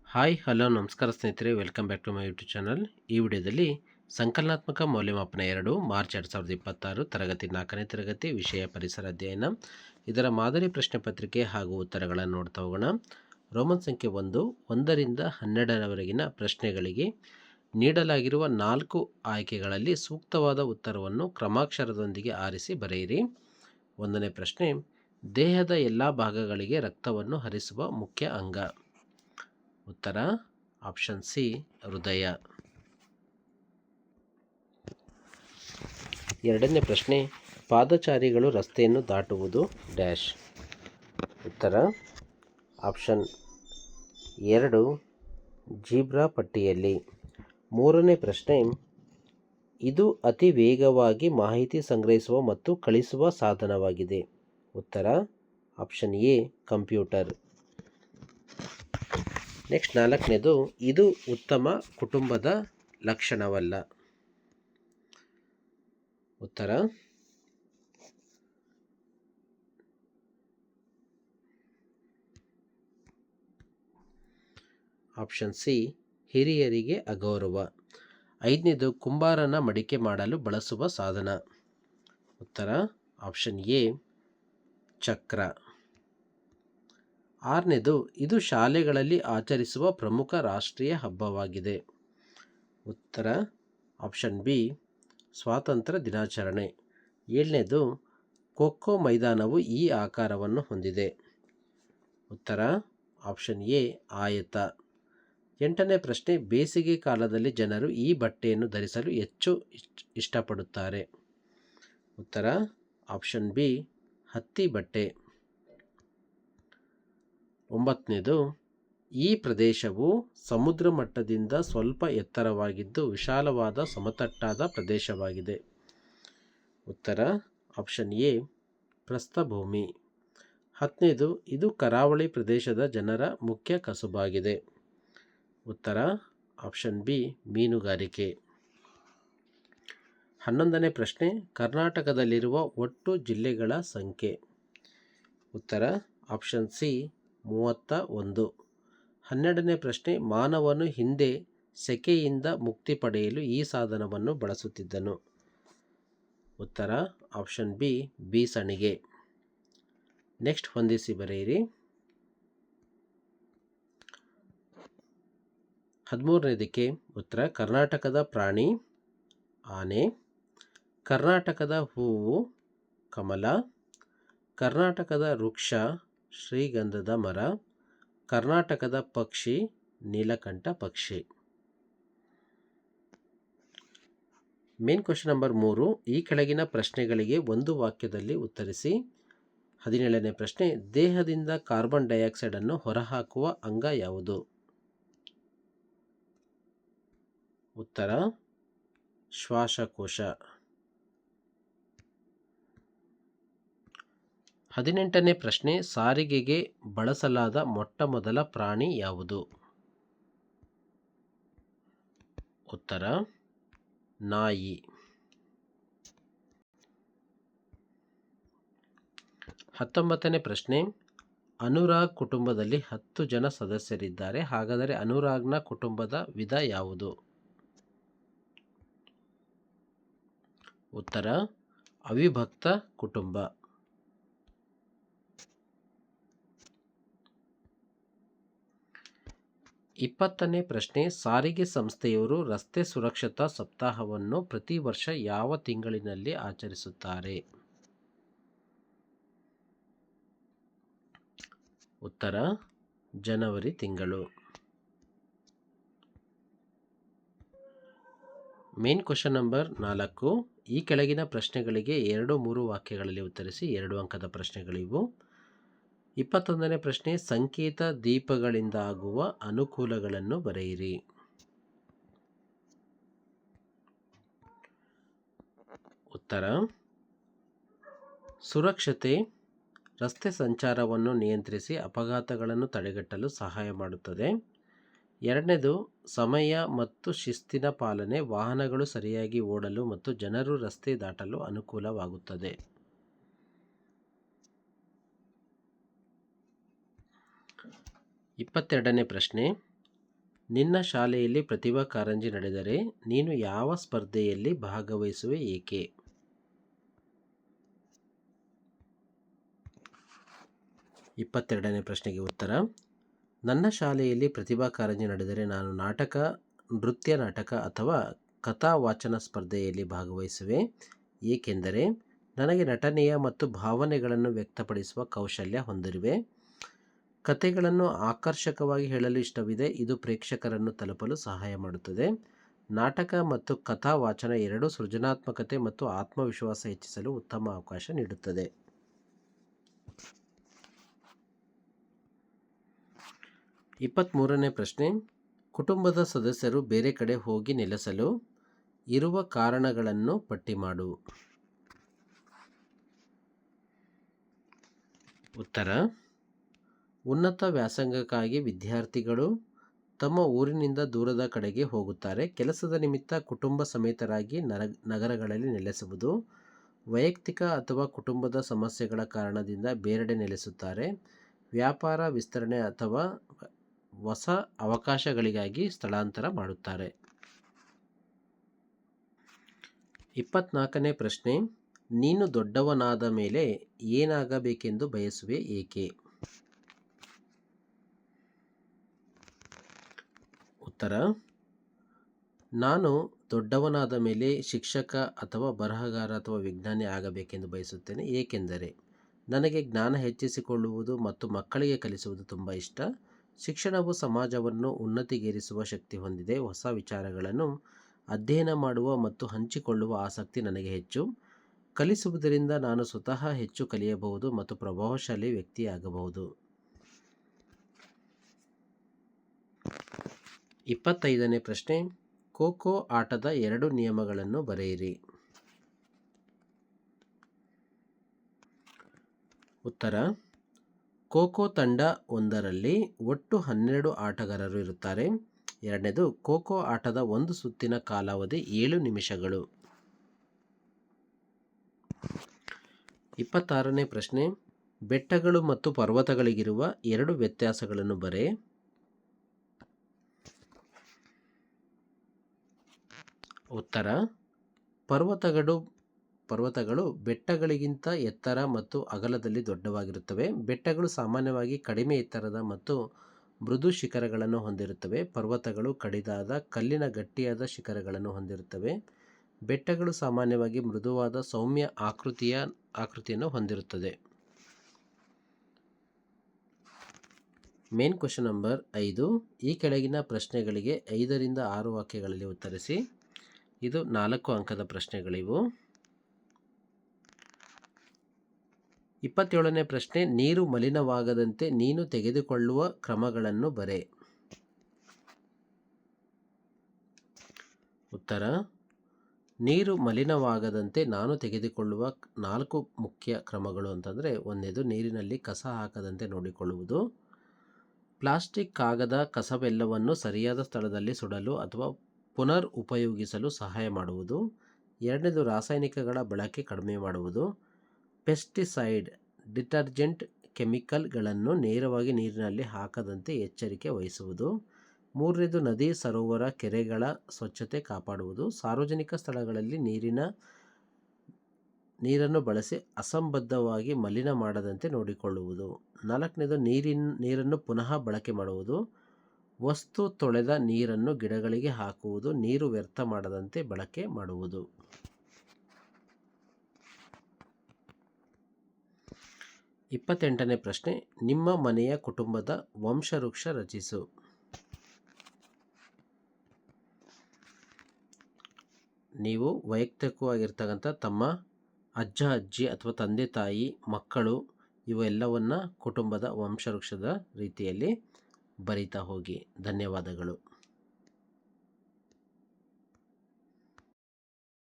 Hi hello ನಮಸ್ಕಾರ ಸ್ನೇಹಿತರೆ, welcome back to my YouTube channel. ಈ ವಿಡಿಯೋದಲ್ಲಿ ಸಂಕಲನಾತ್ಮಕ ಮೌಲ್ಯಮಾಪನ 2 ಮಾರ್ಚ್ 2026 ತರಗತಿ 4ನೇ ತರಗತಿ ವಿಷಯ ಪರಿಸರ ಅಧ್ಯಯನ, ಇದರ ಮಾದರಿ ಪ್ರಶ್ನೆ ಪತ್ರಿಕೆ ಹಾಗೂ ಉತ್ತರಗಳನ್ನು ನೋಡ್ತಾ ಹೋಗೋಣ. ರೋಮನ್ ಸಂಖ್ಯೆ 1ರಿಂದ 12ರವರೆಗಿನ ಪ್ರಶ್ನೆಗಳಿಗೆ ನೀಡಲಾಗಿರುವ 4 ಆಯ್ಕೆಗಳಲ್ಲಿ ಸೂಕ್ತವಾದ ಉತ್ತರವನ್ನು ಕ್ರಮಾಕ್ಷರದೊಂದಿಗೆ ಆರಿಸಿ ಬರೆಯಿರಿ. 1ನೇ ಪ್ರಶ್ನೆ, ದೇಹದ ಎಲ್ಲ ಭಾಗಗಳಿಗೆ ರಕ್ತವನ್ನು ಹರಿಸುವ ಮುಖ್ಯ ಅಂಗ. ಉತ್ತರ ಆಪ್ಷನ್ ಸಿ, ಹೃದಯ. 2ನೇ ಪ್ರಶ್ನೆ, ಪಾದಚಾರಿಗಳು ರಸ್ತೆಯನ್ನು ದಾಟುವುದು ಡ್ಯಾಶ್. ಉತ್ತರ ಆಪ್ಷನ್ 2, ಜೀಬ್ರಾ ಪಟ್ಟಿಯಲ್ಲಿ. 3ನೇ ಪ್ರಶ್ನೆ, ಇದು ಅತಿ ವೇಗವಾಗಿ ಮಾಹಿತಿ ಸಂಗ್ರಹಿಸುವ ಮತ್ತು ಕಳಿಸುವ ಸಾಧನವಾಗಿದೆ. ಉತ್ತರ ಆಪ್ಷನ್ ಎ, ಕಂಪ್ಯೂಟರ್. ನೆಕ್ಸ್ಟ್ 4ನೇದು, ಇದು ಉತ್ತಮ ಕುಟುಂಬದ ಲಕ್ಷಣವಲ್ಲ. ಉತ್ತರ ಆಪ್ಷನ್ ಸಿ, ಹಿರಿಯರಿಗೆ ಅಗೌರವ. 5ನೇದು, ಕುಂಬಾರನ ಮಡಿಕೆ ಮಾಡಲು ಬಳಸುವ ಸಾಧನ. ಉತ್ತರ ಆಪ್ಷನ್ ಎ, ಚಕ್ರ. 6ನೇದು, ಇದು ಶಾಲೆಗಳಲ್ಲಿ ಆಚರಿಸುವ ಪ್ರಮುಖ ರಾಷ್ಟ್ರೀಯ ಹಬ್ಬವಾಗಿದೆ. ಉತ್ತರ ಆಪ್ಷನ್ ಬಿ, ಸ್ವಾತಂತ್ರ್ಯ ದಿನಾಚರಣೆ. 7ನೇದು, ಖೋಖೋ ಮೈದಾನವು ಈ ಆಕಾರವನ್ನು ಹೊಂದಿದೆ. ಉತ್ತರ ಆಪ್ಷನ್ ಎ, ಆಯತ. 8ನೇ ಪ್ರಶ್ನೆ, ಬೇಸಿಗೆ ಕಾಲದಲ್ಲಿ ಜನರು ಈ ಬಟ್ಟೆಯನ್ನು ಧರಿಸಲು ಹೆಚ್ಚು ಇಷ್ಟಪಡುತ್ತಾರೆ. ಉತ್ತರ ಆಪ್ಷನ್ ಬಿ, ಹತ್ತಿ ಬಟ್ಟೆ. 9ನೇದು, ಈ ಪ್ರದೇಶವು ಸಮುದ್ರ ಮಟ್ಟದಿಂದ ಸ್ವಲ್ಪ ಎತ್ತರವಾಗಿದ್ದು ವಿಶಾಲವಾದ ಸಮತಟ್ಟಾದ ಪ್ರದೇಶವಾಗಿದೆ. ಉತ್ತರ ಆಪ್ಷನ್ ಎ, ಪ್ರಸ್ಥಭೂಮಿ. 10ನೇದು, ಇದು ಕರಾವಳಿ ಪ್ರದೇಶದ ಜನರ ಮುಖ್ಯ ಕಸುಬಾಗಿದೆ. ಉತ್ತರ ಆಪ್ಷನ್ ಬಿ, ಮೀನುಗಾರಿಕೆ. 11ನೇ ಪ್ರಶ್ನೆ, ಕರ್ನಾಟಕದಲ್ಲಿರುವ ಒಟ್ಟು ಜಿಲ್ಲೆಗಳ ಸಂಖ್ಯೆ. ಉತ್ತರ ಆಪ್ಷನ್ ಸಿ, 31. 12ನೇ ಪ್ರಶ್ನೆ, ಮಾನವನು ಹಿಂದೆ ಸೆಕೆಯಿಂದ ಮುಕ್ತಿ ಪಡೆಯಲು ಈ ಸಾಧನವನ್ನು ಬಳಸುತ್ತಿದ್ದನು. ಉತ್ತರ ಆಪ್ಷನ್ ಬಿ, ಬೀಸಣಿಗೆ. ನೆಕ್ಸ್ಟ್ ಹೊಂದಿಸಿ ಬರೆಯಿರಿ. 13ನೇದಕ್ಕೆ ಉತ್ತರ, ಕರ್ನಾಟಕದ ಪ್ರಾಣಿ ಆನೆ, ಕರ್ನಾಟಕದ ಹೂವು ಕಮಲ, ಕರ್ನಾಟಕದ ವೃಕ್ಷ ಶ್ರೀಗಂಧದ ಮರ, ಕರ್ನಾಟಕದ ಪಕ್ಷಿ ನೀಲಕಂಠ ಪಕ್ಷಿ. ಮೇನ್ ಕ್ವೆಶ್ಚನ್ ನಂಬರ್ 3, ಈ ಕೆಳಗಿನ ಪ್ರಶ್ನೆಗಳಿಗೆ ಒಂದು ವಾಕ್ಯದಲ್ಲಿ ಉತ್ತರಿಸಿ. 17ನೇ ಪ್ರಶ್ನೆ, ದೇಹದಿಂದ ಕಾರ್ಬನ್ ಡೈಆಕ್ಸೈಡ್ ಅನ್ನು ಹೊರಹಾಕುವ ಅಂಗ ಯಾವುದು. ಉತ್ತರ ಶ್ವಾಸಕೋಶ. 18ನೇ ಪ್ರಶ್ನೆ, ಸಾರಿಗೆಗೆ ಬಳಸಲಾದ ಮೊಟ್ಟಮೊದಲ ಪ್ರಾಣಿ ಯಾವುದು. ಉತ್ತರ ನಾಯಿ. 19ನೇ ಪ್ರಶ್ನೆ, ಅನುರಾಗ್ ಕುಟುಂಬದಲ್ಲಿ 10 ಜನ ಸದಸ್ಯರಿದ್ದಾರೆ, ಹಾಗಾದರೆ ಅನುರಾಗ್ನ ಕುಟುಂಬದ ವಿಧ ಯಾವುದು. ಉತ್ತರ ಅವಿಭಕ್ತ ಕುಟುಂಬ. 20ನೇ ಪ್ರಶ್ನೆ, ಸಾರಿಗೆ ಸಂಸ್ಥೆಯವರು ರಸ್ತೆ ಸುರಕ್ಷತಾ ಸಪ್ತಾಹವನ್ನು ಪ್ರತಿ ವರ್ಷ ಯಾವ ತಿಂಗಳಿನಲ್ಲಿ ಆಚರಿಸುತ್ತಾರೆ. ಉತ್ತರ ಜನವರಿ ತಿಂಗಳು. ಮೇನ್ ಕ್ವೆಶ್ಚನ್ ನಂಬರ್ 4, ಈ ಕೆಳಗಿನ ಪ್ರಶ್ನೆಗಳಿಗೆ 2-3 ವಾಕ್ಯಗಳಲ್ಲಿ ಉತ್ತರಿಸಿ. 2 ಅಂಕದ ಪ್ರಶ್ನೆಗಳಿವು. 21ನೇ ಪ್ರಶ್ನೆ, ಸಂಕೇತ ದೀಪಗಳಿಂದಾಗುವ ಅನುಕೂಲಗಳನ್ನು ಬರೆಯಿರಿ. ಉತ್ತರ ಸುರಕ್ಷತೆ, ರಸ್ತೆ ಸಂಚಾರವನ್ನು ನಿಯಂತ್ರಿಸಿ ಅಪಘಾತಗಳನ್ನು ತಡೆಗಟ್ಟಲು ಸಹಾಯ ಮಾಡುತ್ತದೆ. 2ನೇದು, ಸಮಯ ಮತ್ತು ಶಿಸ್ತಿನ ಪಾಲನೆ, ವಾಹನಗಳು ಸರಿಯಾಗಿ ಓಡಲು ಮತ್ತು ಜನರು ರಸ್ತೆ ದಾಟಲು ಅನುಕೂಲವಾಗುತ್ತದೆ. 22ನೇ ಪ್ರಶ್ನೆ, ನಿನ್ನ ಶಾಲೆಯಲ್ಲಿ ಪ್ರತಿಭಾ ಕಾರಂಜಿ ನಡೆದರೆ ನೀನು ಯಾವ ಸ್ಪರ್ಧೆಯಲ್ಲಿ ಭಾಗವಹಿಸುವೆ ಏಕೆ? 22ನೇ ಪ್ರಶ್ನೆಗೆ ಉತ್ತರ. ನನ್ನ ಶಾಲೆಯಲ್ಲಿ ಪ್ರತಿಭಾ ಕಾರಂಜಿ ನಡೆದರೆ ನಾನು ನಾಟಕ, ನೃತ್ಯ ನಾಟಕ ಅಥವಾ ಕಥಾ ವಾಚನ ಸ್ಪರ್ಧೆಯಲ್ಲಿ ಭಾಗವಹಿಸುವೆ. ಏಕೆಂದರೆ ನನಗೆ ನಟನೆಯ ಮತ್ತು ಭಾವನೆಗಳನ್ನು ವ್ಯಕ್ತಪಡಿಸುವ ಕೌಶಲ್ಯ ಹೊಂದಿರುವೆ. ಕಥೆಗಳನ್ನು ಆಕರ್ಷಕವಾಗಿ ಹೇಳಲು ಇಷ್ಟವಿದೆ. ಇದು ಪ್ರೇಕ್ಷಕರನ್ನು ತಲುಪಲು ಸಹಾಯ ಮಾಡುತ್ತದೆ. ನಾಟಕ ಮತ್ತು ಕಥಾ ವಾಚನ ಎರಡೂ ಸೃಜನಾತ್ಮಕತೆ ಮತ್ತು ಆತ್ಮವಿಶ್ವಾಸ ಹೆಚ್ಚಿಸಲು ಉತ್ತಮ ಅವಕಾಶ ನೀಡುತ್ತದೆ. 23ನೇ ಪ್ರಶ್ನೆ. ಕುಟುಂಬದ ಸದಸ್ಯರು ಬೇರೆ ಕಡೆ ಹೋಗಿ ನೆಲೆಸಲು ಇರುವ ಕಾರಣಗಳನ್ನು ಪಟ್ಟಿ ಮಾಡು. ಉತ್ತರ. ಉನ್ನತ ವ್ಯಾಸಂಗಕ್ಕಾಗಿ ವಿದ್ಯಾರ್ಥಿಗಳು ತಮ್ಮ ಊರಿನಿಂದ ದೂರದ ಕಡೆಗೆ ಹೋಗುತ್ತಾರೆ. ಕೆಲಸದ ನಿಮಿತ್ತ ಕುಟುಂಬ ಸಮೇತರಾಗಿ ನಗರಗಳಲ್ಲಿ ನೆಲೆಸುವುದು. ವೈಯಕ್ತಿಕ ಅಥವಾ ಕುಟುಂಬದ ಸಮಸ್ಯೆಗಳ ಕಾರಣದಿಂದ ಬೇರೆಡೆ ನೆಲೆಸುತ್ತಾರೆ. ವ್ಯಾಪಾರ ವಿಸ್ತರಣೆ ಅಥವಾ ಹೊಸ ಅವಕಾಶಗಳಿಗಾಗಿ ಸ್ಥಳಾಂತರ ಮಾಡುತ್ತಾರೆ. 24ನೇ ಪ್ರಶ್ನೆ. ನೀನು ದೊಡ್ಡವನಾದ ಮೇಲೆ ಏನಾಗಬೇಕೆಂದು ಬಯಸುವೆ ಏಕೆ? ಉತ್ತರ. ನಾನು ದೊಡ್ಡವನಾದ ಮೇಲೆ ಶಿಕ್ಷಕ ಅಥವಾ ಬರಹಗಾರ ಅಥವಾ ವಿಜ್ಞಾನಿ ಆಗಬೇಕೆಂದು ಬಯಸುತ್ತೇನೆ. ಏಕೆಂದರೆ ನನಗೆ ಜ್ಞಾನ ಹೆಚ್ಚಿಸಿಕೊಳ್ಳುವುದು ಮತ್ತು ಮಕ್ಕಳಿಗೆ ಕಲಿಸುವುದು ತುಂಬ ಇಷ್ಟ. ಶಿಕ್ಷಣವು ಸಮಾಜವನ್ನು ಉನ್ನತಿಗೇರಿಸುವ ಶಕ್ತಿ ಹೊಂದಿದೆ. ಹೊಸ ವಿಚಾರಗಳನ್ನು ಅಧ್ಯಯನ ಮಾಡುವ ಮತ್ತು ಹಂಚಿಕೊಳ್ಳುವ ಆಸಕ್ತಿ ನನಗೆ ಹೆಚ್ಚು. ಕಲಿಸುವುದರಿಂದ ನಾನು ಸ್ವತಃ ಹೆಚ್ಚು ಕಲಿಯಬಹುದು ಮತ್ತು ಪ್ರಭಾವಶಾಲಿ ವ್ಯಕ್ತಿಯಾಗಬಹುದು. 25ನೇ ಪ್ರಶ್ನೆ. ಖೋ ಆಟದ 2 ನಿಯಮಗಳನ್ನು ಬರೆಯಿರಿ. ಉತ್ತರ. ಖೋ ತಂಡ ಒಂದರಲ್ಲಿ ಒಟ್ಟು 12 ಆಟಗಾರರು ಇರುತ್ತಾರೆ. ಎರಡನೇದು, ಖೋ ಆಟದ ಒಂದು ಸುತ್ತಿನ ಕಾಲಾವಧಿ 7 ನಿಮಿಷಗಳು. 26ನೇ ಪ್ರಶ್ನೆ. ಬೆಟ್ಟಗಳು ಮತ್ತು ಪರ್ವತಗಳಿಗಿರುವ 2 ವ್ಯತ್ಯಾಸಗಳನ್ನು ಬರೆ. ಉತ್ತರ. ಪರ್ವತಗಳು ಬೆಟ್ಟಗಳಿಗಿಂತ ಎತ್ತರ ಮತ್ತು ಅಗಲದಲ್ಲಿ ದೊಡ್ಡವಾಗಿರುತ್ತವೆ. ಬೆಟ್ಟಗಳು ಸಾಮಾನ್ಯವಾಗಿ ಕಡಿಮೆ ಎತ್ತರದ ಮತ್ತು ಮೃದು ಶಿಖರಗಳನ್ನು ಹೊಂದಿರುತ್ತವೆ. ಪರ್ವತಗಳು ಕಡಿದಾದ ಕಲ್ಲಿನ ಗಟ್ಟಿಯಾದ ಶಿಖರಗಳನ್ನು ಹೊಂದಿರುತ್ತವೆ. ಬೆಟ್ಟಗಳು ಸಾಮಾನ್ಯವಾಗಿ ಮೃದುವಾದ ಸೌಮ್ಯ ಆಕೃತಿಯನ್ನು ಹೊಂದಿರುತ್ತದೆ. Main question number 5. ಈ ಕೆಳಗಿನ ಪ್ರಶ್ನೆಗಳಿಗೆ 5 ರಿಂದ 6 ವಾಕ್ಯಗಳಲ್ಲಿ ಉತ್ತರಿಸಿ. ಇದು 4 ಅಂಕದ ಪ್ರಶ್ನೆಗಳಿವು. 27ನೇ ಪ್ರಶ್ನೆ. ನೀರು ಮಲಿನವಾಗದಂತೆ ನೀನು ತೆಗೆದುಕೊಳ್ಳುವ ಕ್ರಮಗಳನ್ನು ಬರೆ. ಉತ್ತರ. ನೀರು ಮಲಿನವಾಗದಂತೆ ನಾನು ತೆಗೆದುಕೊಳ್ಳುವ 4 ಮುಖ್ಯ ಕ್ರಮಗಳು ಅಂತಂದರೆ, ಒಂದನೇದು ನೀರಿನಲ್ಲಿ ಕಸ ಹಾಕದಂತೆ ನೋಡಿಕೊಳ್ಳುವುದು. ಪ್ಲಾಸ್ಟಿಕ್, ಕಾಗದ, ಕಸವೆಲ್ಲವನ್ನು ಸರಿಯಾದ ಸ್ಥಳದಲ್ಲಿ ಸುಡಲು ಅಥವಾ ಪುನರ್ ಉಪಯೋಗಿಸಲು ಸಹಾಯ ಮಾಡುವುದು. ಎರಡನೇದು ರಾಸಾಯನಿಕಗಳ ಬಳಕೆ ಕಡಿಮೆ ಮಾಡುವುದು. ಪೆಸ್ಟಿಸೈಡ್, ಡಿಟರ್ಜೆಂಟ್, ಕೆಮಿಕಲ್ಗಳನ್ನು ನೇರವಾಗಿ ನೀರಿನಲ್ಲಿ ಹಾಕದಂತೆ ಎಚ್ಚರಿಕೆ ವಹಿಸುವುದು. ಮೂರನೇದು ನದಿ, ಸರೋವರ, ಕೆರೆಗಳ ಸ್ವಚ್ಛತೆ ಕಾಪಾಡುವುದು. ಸಾರ್ವಜನಿಕ ಸ್ಥಳಗಳಲ್ಲಿ ನೀರನ್ನು ಬಳಸಿ ಅಸಂಬದ್ಧವಾಗಿ ಮಲಿನ ಮಾಡದಂತೆ ನೋಡಿಕೊಳ್ಳುವುದು. ನಾಲ್ಕನೇದು ನೀರನ್ನು ಪುನಃ ಬಳಕೆ ಮಾಡುವುದು. ವಸ್ತು ತೊಳೆದ ನೀರನ್ನು ಗಿಡಗಳಿಗೆ ಹಾಕುವುದು. ನೀರು ವ್ಯರ್ಥ ಮಾಡದಂತೆ ಬಳಕೆ ಮಾಡುವುದು. 28ನೇ ಪ್ರಶ್ನೆ. ನಿಮ್ಮ ಮನೆಯ ಕುಟುಂಬದ ವಂಶವೃಕ್ಷ ರಚಿಸು. ನೀವು ವೈಯಕ್ತಿಕವಾಗಿರ್ತಕ್ಕಂಥ ತಮ್ಮ ಅಜ್ಜ, ಅಜ್ಜಿ ಅಥವಾ ತಂದೆ, ತಾಯಿ, ಮಕ್ಕಳು ಇವೆಲ್ಲವನ್ನು ಕುಟುಂಬದ ವಂಶವೃಕ್ಷದ ರೀತಿಯಲ್ಲಿ ಬರಿತಾ ಹೋಗಿ. ಧನ್ಯವಾದಗಳು.